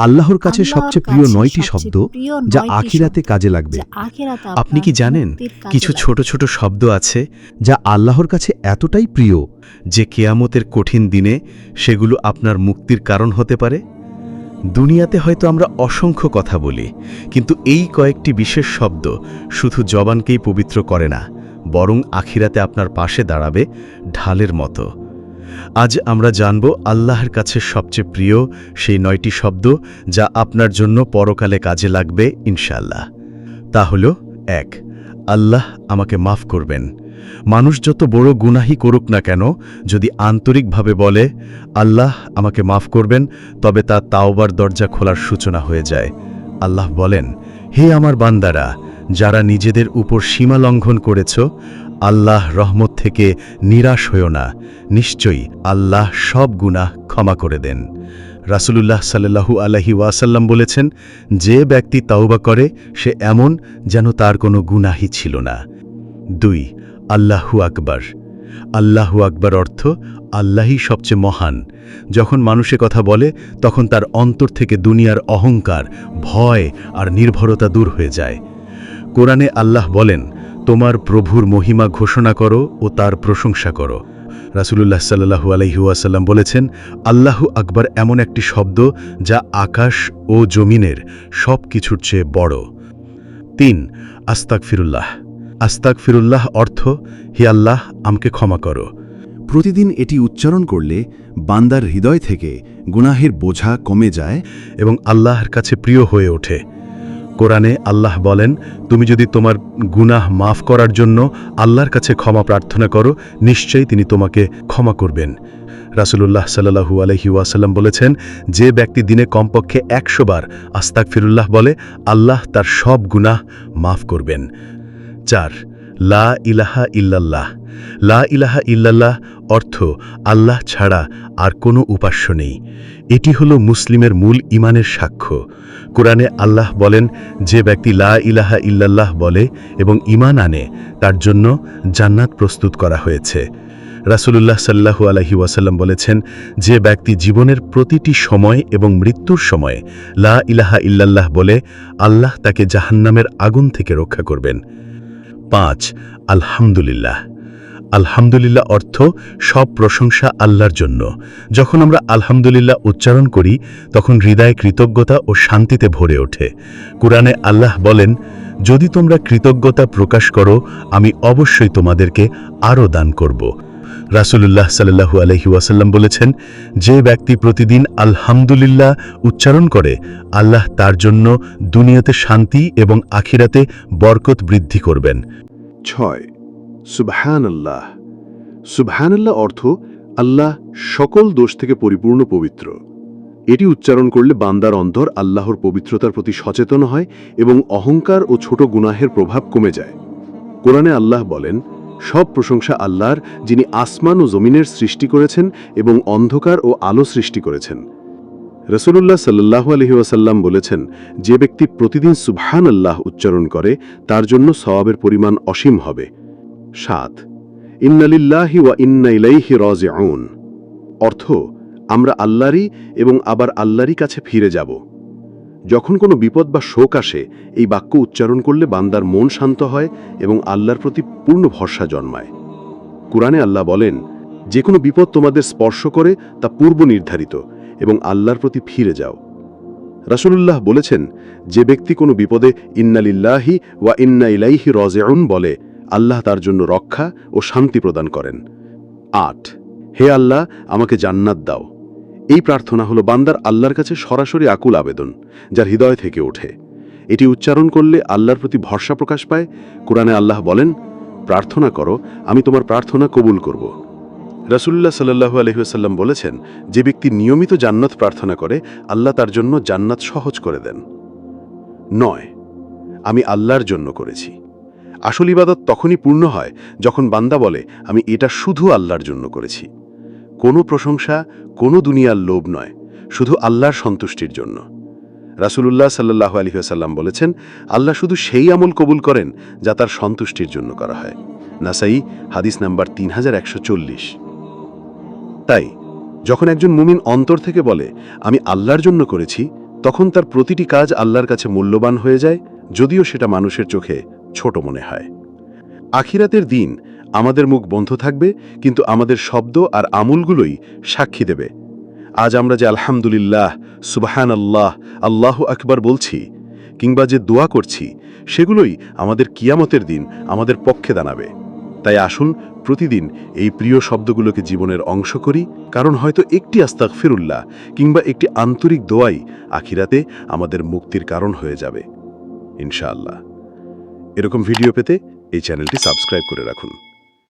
আল্লাহর কাছে সবচেয়ে প্রিয় ৯টি শব্দ যা আখিরাতে কাজে লাগবে। আপনি কি জানেন কিছু ছোট ছোট শব্দ আছে যা আল্লাহর কাছে এতটাই প্রিয় যে কিয়ামতের কঠিন দিনে সেগুলো আপনার মুক্তির কারণ হতে পারে? দুনিয়াতে হয়তো আমরা অসংখ্য কথা বলি, কিন্তু এই কয়েকটি বিশেষ শব্দ শুধু জবানকেই পবিত্র করে না, বরং আখিরাতে আপনার পাশে দাঁড়াবে ঢালের মতো। আজ আমরা জানব আল্লাহর কাছে সবচেয়ে প্রিয় সেই ৯টি শব্দ যা আপনার জন্য পরকালে কাজে লাগবে ইনশাআল্লাহ। তা হলো ১, আল্লাহ আমাকে মাফ করবেন। মানুষ যত বড় গুনাহি করুক না কেন, যদি আন্তরিকভাবে বলে আল্লাহ আমাকে মাফ করবেন, তবে তা তাওবার দরজা খোলার সূচনা হয়ে যায়। আল্লাহ বলেন, হে আমার বান্দারা, যারা নিজেদের উপর সীমা লঙ্ঘন করেছ, আল্লাহ রহমত থেকে নিরাশ হইও না, নিশ্চয়ই আল্লাহ সব গুনাহ ক্ষমা করে দেন। রাসূলুল্লাহ সাল্লাল্লাহু আলাইহি ওয়াসাল্লাম বলেছেন, যে ব্যক্তি তাওবা করে সে এমন যেন তার কোনো গুনাহই ছিল না। ২, আল্লাহু আকবার। আল্লাহু আকবার অর্থ আল্লাহই সবচেয়ে মহান। যখন মানুষে কথা বলে তখন তার অন্তর থেকে দুনিয়ার অহংকার, ভয় আর নির্ভরতা দূর হয়ে যায়। কোরআনে আল্লাহ বলেন, তোমার প্রভুর মহিমা ঘোষণা করো ও তার প্রশংসা করো। রাসূলুল্লাহ সাল্লাল্লাহু আলাইহি ওয়াসাল্লাম বলেছেন, আল্লাহু আকবার এমন একটি শব্দ যা আকাশ ও জমিনের সব কিছুর চেয়ে বড়। ৩, আস্তাগফিরুল্লাহ। আস্তাগফিরুল্লাহ অর্থ, হে আল্লাহ আমাকে ক্ষমা করো। প্রতিদিন এটি উচ্চারণ করলে বান্দার হৃদয় থেকে গুনাহের বোঝা কমে যায় এবং আল্লাহর কাছে প্রিয় হয়ে ওঠে। কোরআনে আল্লাহ বলেন, তুমি যদি তোমার গুনাহ মাফ করার জন্য আল্লাহর কাছে ক্ষমা প্রার্থনা করো, নিশ্চয়ই তিনি তোমাকে ক্ষমা করবেন। রাসূলুল্লাহ সাল্লাল্লাহু আলাইহি ওয়াসাল্লাম বলেছেন, যে ব্যক্তি দিনে কমপক্ষে ১০০ বার আস্তাগফিরুল্লাহ বলে, আল্লাহ তার সব গুনাহ মাফ করবেন। ৪, লা ইলাহা ইল্লাল্লাহ। লা ইলাহা ইল্লাল্লাহ অর্থ আল্লাহ ছাড়া আর কোনো উপাস্য নেই। এটি হলো মুসলিমের মূল ঈমানের সাক্ষ্য। কোরআনে আল্লাহ বলেন, যে ব্যক্তি লা ইলাহা ইল্লাল্লাহ বলে এবং ঈমান আনে, তার জন্য জান্নাত প্রস্তুত করা হয়েছে। রাসূলুল্লাহ সাল্লাল্লাহু আলাইহি ওয়াসাল্লাম বলেছেন, যে ব্যক্তি জীবনের প্রতিটি সময় এবং মৃত্যুর সময় লা ইলাহা ইল্লাল্লাহ বলে, আল্লাহ তাকে জাহান্নামের আগুন থেকে রক্ষা করবেন। ৫, আলহামদুলিল্লাহ। আলহামদুলিল্লাহ অর্থ সব প্রশংসা আল্লাহর জন্য। যখন আমরা আলহামদুলিল্লাহ উচ্চারণ করি তখন হৃদয়ে কৃতজ্ঞতা ও শান্তিতে ভরে ওঠে। কোরআনে আল্লাহ বলেন, যদি তোমরা কৃতজ্ঞতা প্রকাশ করো, আমি অবশ্যই তোমাদেরকে আরও দান করব। রাসূলুল্লাহ সাল্লাল্লাহু আলাইহি ওয়াসাল্লাম বলেছেন, যে ব্যক্তি প্রতিদিন আলহামদুলিল্লাহ উচ্চারণ করে, আল্লাহ তার জন্য দুনিয়াতে শান্তি এবং আখিরাতে বরকত বৃদ্ধি করবেন। ৬, সুবহানাল্লাহ। সুবহানাল্লাহ অর্থ আল্লাহ সকল দোষ থেকে পরিপূর্ণ পবিত্র। এটি উচ্চারণ করলে বান্দার অন্তর আল্লাহর পবিত্রতার প্রতি সচেতন হয় এবং অহংকার ও ছোট গুনাহের প্রভাব কমে যায়। কোরআনে আল্লাহ বলেন, সব প্রশংসা আল্লাহর, যিনি আসমান ও জমিনের সৃষ্টি করেছেন এবং অন্ধকার ও আলো সৃষ্টি করেছেন। রাসূলুল্লাহ সাল্লাল্লাহু আলাইহি ওয়াসাল্লাম বলেছেন, যে ব্যক্তি প্রতিদিন সুবহানাল্লাহ উচ্চারণ করে তার জন্য সওয়াবের পরিমাণ অসীম হবে। ৭, ইন্না লিল্লাহি ওয়া ইন্না ইলাইহি রাজিউন। অর্থ, আমরা আল্লাহরই এবং আবার আল্লাহরই কাছে ফিরে যাব। যখন কোনো বিপদ বা শোক আসে, এই বাক্য উচ্চারণ করলে বান্দার মন শান্ত হয় এবং আল্লাহর প্রতি পূর্ণ ভরসা জন্মায়। কুরআনে আল্লাহ বলেন, যে কোনো বিপদ তোমাদের স্পর্শ করে তা পূর্ব নির্ধারিত এবং আল্লাহর প্রতি ফিরে যাও। রাসূলুল্লাহ বলেছেন, যে ব্যক্তি কোনো বিপদে ইন্না লিল্লাহি ওয়া ইন্না ইলাইহি রাজিউন বলে, আল্লাহ তার জন্য রক্ষা ও শান্তি প্রদান করেন। ৮, হে আল্লাহ আমাকে জান্নাত দাও। এই প্রার্থনা হলো বান্দার আল্লাহর কাছে সরাসরি আকুল আবেদন, যার হৃদয় থেকে ওঠে। এটি উচ্চারণ করলে আল্লাহর প্রতি ভরসা প্রকাশ পায়। কোরআনে আল্লাহ বলেন, প্রার্থনা করো, আমি তোমার প্রার্থনা কবুল করব। রাসূলুল্লাহ সাল্লাল্লাহু আলাইহি ওয়াসাল্লাম বলেছেন, যে ব্যক্তি নিয়মিত জান্নাত প্রার্থনা করে, আল্লাহ তার জন্য জান্নাত সহজ করে দেন। ৯, আমি আল্লাহর জন্য করেছি। আসল ইবাদত তখনই পূর্ণ হয় যখন বান্দা বলে, আমি এটা শুধু আল্লাহর জন্য করেছি। কোনো প্রশংসা, কোনো দুনিয়ার লোভ নয়, শুধু আল্লাহর সন্তুষ্টির জন্য। রাসূলুল্লাহ সাল্লাল্লাহু আলাইহি ওয়াসাল্লাম বলেছেন, আল্লাহ শুধু সেই আমল কবুল করেন যা তার সন্তুষ্টির জন্য করা হয়। নাসাই হাদিস নাম্বার 3140। তাই যখন একজন মুমিন অন্তর থেকে বলে, আমি আল্লাহর জন্য করেছি, তখন তার প্রতিটি কাজ আল্লাহর কাছে মূল্যবান হয়ে যায়, যদিও সেটা মানুষের চোখে ছোট মনে হয়। আখিরাতের দিন আমাদের মুখ বন্ধ থাকবে, কিন্তু আমাদের শব্দ আর আমলগুলোই সাক্ষী দেবে। আজ আমরা যে আলহামদুলিল্লাহ, সুবহানাল্লাহ, আল্লাহু আকবার বলছি কিংবা যে দোয়া করছি, সেগুলোই আমাদের কিয়ামতের দিন আমাদের পক্ষে দাঁড়াবে। তাই আসুন প্রতিদিন এই প্রিয় শব্দগুলোকে জীবনের অংশ করি, কারণ হয়তো একটি আস্তাগফিরুল্লাহ কিংবা একটি আন্তরিক দোয়াই আখিরাতে আমাদের মুক্তির কারণ হয়ে যাবে ইনশাআল্লাহ। এরকম ভিডিও পেতে এই চ্যানেলটি সাবস্ক্রাইব করে রাখুন।